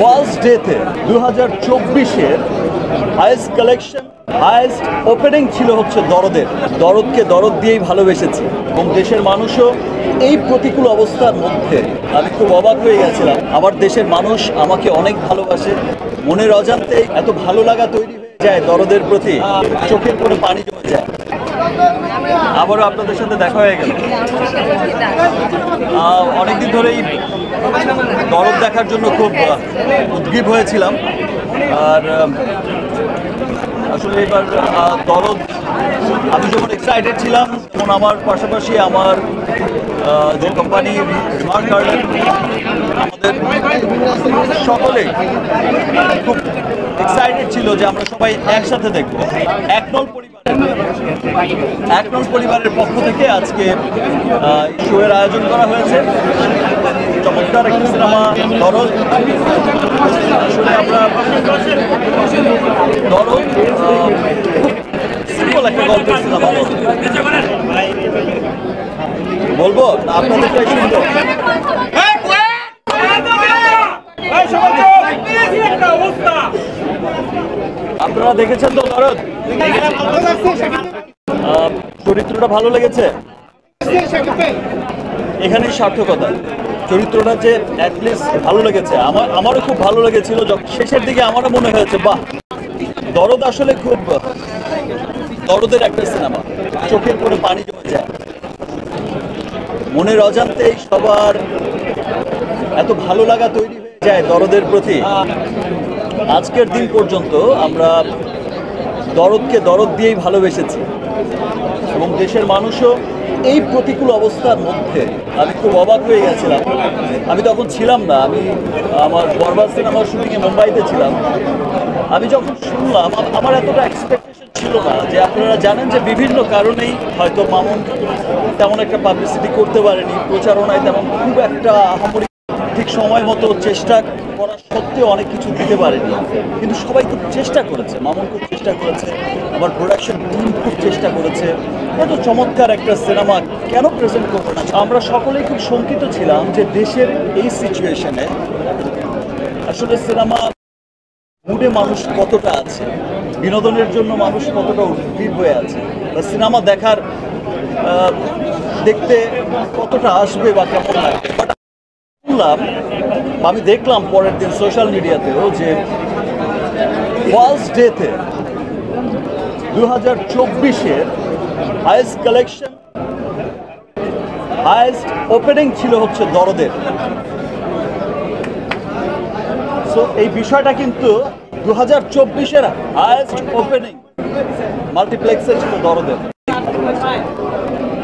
First ডেতে 2024-এর highest collection, highest opening ছিল হচ্ছে দরদের। দরদকে দরদ দিয়েই ভালোবেসেছি এবং দেশের মানুষও এই প্রতিকূল অবস্থার মধ্যে আমি খুব অবাক হয়ে গেছিলাম। আমার দেশের মানুষ আমাকে অনেক ভালোবাসে, মনের অজান্তে এত ভালো লাগা তৈরি হয়ে যায় দরদের প্রতি, চোখের কোনো পানি জমে যায়। আবারও আপনাদের সাথে দেখা হয়ে গেল। অনেকদিন ধরেই দরদ দেখার জন্য খুব উদ্গ্রীব হয়েছিলাম, আর আসলে এবার দরদ আমি যখন এক্সাইটেড ছিলাম তখন আমার পাশাপাশি আমার যে কোম্পানি রিমার্ক গার্ডেন, আমাদের সকলেই খুব এক্সাইটেড ছিল যে আমরা সবাই একসাথে দেখবো। একনল পরিবারের পক্ষ থেকে আজকে শোয়ের আয়োজন করা হয়েছে। চমৎকার একটি সিনেমা দরদ। আসলে আমরা দরদ সিম্পল একটা গল্পের সিনেমা বলবো না, আপনাদেরটাই শুনবো। আপনারা দেখেছেন তো দরদ? চরিত্রটা ভালো লেগেছে? এখানেই সার্থকতা। চরিত্রটা যে অ্যাটলিস্ট ভালো লেগেছে, আমারও খুব ভালো লেগেছিল। শেষের দিকে আমারও মনে হয়েছে বাহ, দরদ আসলে খুব দরদের একটা সিনেমা, চোখের কোনো পানি জমে যায়। মনের অজান্তেই সবার এত ভালো লাগা তৈরি হয়ে যায় দরদের প্রতি। আজকের দিন পর্যন্ত আমরা দরদকে দরদ দিয়েই ভালোবেসেছি এবং দেশের মানুষও এই প্রতিকূল অবস্থার মধ্যে আমি খুব অবাক হয়ে গেছিলাম। আমি তখন ছিলাম না, আমি আমার বরবাদ সিনেমার শুটিংয়ে মুম্বাইতে ছিলাম। আমি যখন শুনলাম, আমার এতটা এক্সপেকটেশন ছিল না। যে আপনারা জানেন যে বিভিন্ন কারণেই হয়তো মামুন তেমন একটা পাবলিসিটি করতে পারেনি, প্রচারণায় তেমন খুব একটা আহামরি ঠিক সময় মতো চেষ্টা করা সত্ত্বেও অনেক কিছু দিতে পারেনি। কিন্তু সবাই খুব চেষ্টা করেছে, মামুন খুব চেষ্টা করেছে, আমার প্রোডাকশন টিম খুব চেষ্টা করেছে। এত চমৎকার একটা সিনেমা কেন প্রেজেন্ট করবো না? আমরা সকলেই খুব শঙ্কিত ছিলাম যে দেশের এই সিচুয়েশনে আসলে সিনেমা মুডে মানুষ কতটা আছে, বিনোদনের জন্য মানুষ কতটা উদ্গ্রীব হয়ে আছে, বা সিনেমা দেখতে কতটা আসবে বা কেমন লাগবে। বাট আমি দেখলাম পরের দিন সোশ্যাল মিডিয়াতেও যে ফার্স্ট ডেতে 2024-এর হাইয়েস্ট কালেকশন, হাইয়েস্ট ওপেনিং ছিল হচ্ছে দরদের। সো এই বিষয়টা কিন্তু 2024-এর হাইয়েস্ট ওপেনিং মাল্টিপ্লেক্সে ছিল দরদের।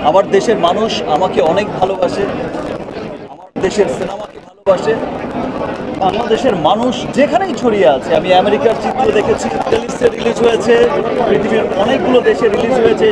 আমার দেশের মানুষ আমাকে অনেক ভালোবাসে, আমার দেশের সিনেমাকে ভালোবাসে। বাংলাদেশের মানুষ যেখানেই ছড়িয়ে আছে, আমি আমেরিকার চিত্র দেখেছি, রিলিজ হয়েছে, পৃথিবীর অনেকগুলো দেশে রিলিজ হয়েছে।